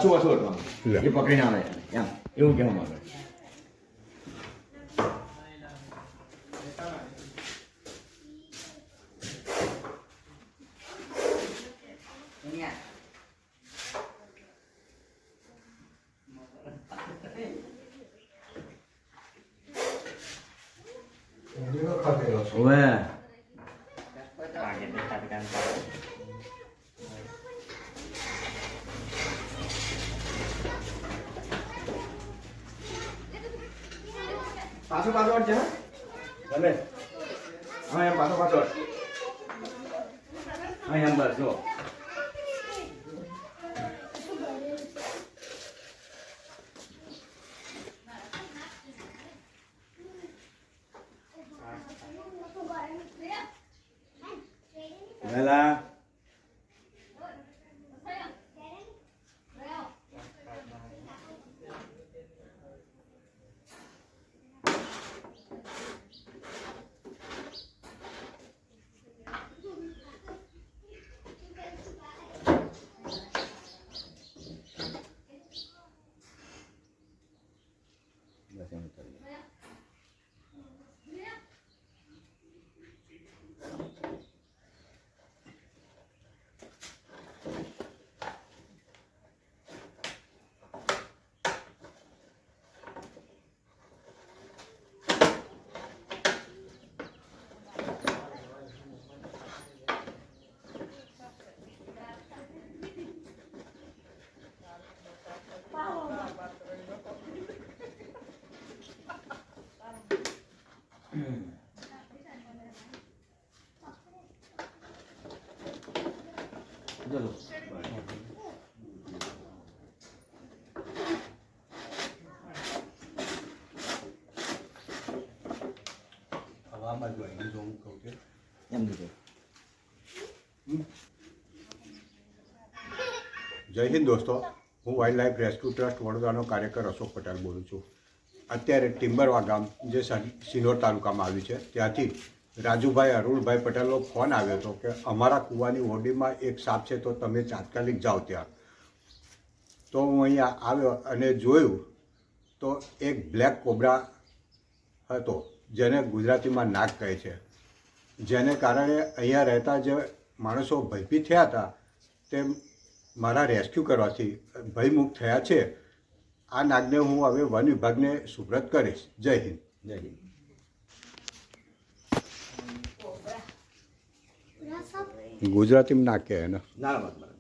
પાછું એ પકડીને આવે એમ એવું કહેવા માંગે. પાછો પાછળ છે તમે હા એમ પાછો પાછળ હા એમ બસ જો વેલા ચલો હવામાં જો અહીં હું કહું છું એમ દીધું. જય હિન્દ દોસ્તો, હું વાઇલ્ડ લાઈફ રેસ્ક્યુ ટ્રસ્ટ વડોદરાનો કાર્યકર અશોક પટેલ બોલું છું. અત્યારે ટિમ્બરવા ગામ જે સિનોર તાલુકામાં આવ્યું છે ત્યાંથી રાજુભાઈ અરુણભાઈ પટેલનો ફોન આવ્યો હતો કે અમારા કૂવાની ઓરડીમાં એક સાપ છે તો તમે તાત્કાલિક જાઓ ત્યાં. તો હું અહીંયા આવ્યો અને જોયું તો એક બ્લેક કોબ્રા હતો જેને ગુજરાતીમાં નાગ કહે છે, જેને કારણે અહીંયા રહેતા જે માણસો ભયભીત થયા હતા તે મારા રેસ્ક્યુ કરવાથી ભયમુક્ત થયા છે. આ નાગને હું હવે વન વિભાગને સુપ્રત કરીશ. જય હિન્દ. જય હિન્દ. ગુજરાતીમાં નાગ કહે ને ના બરાબર.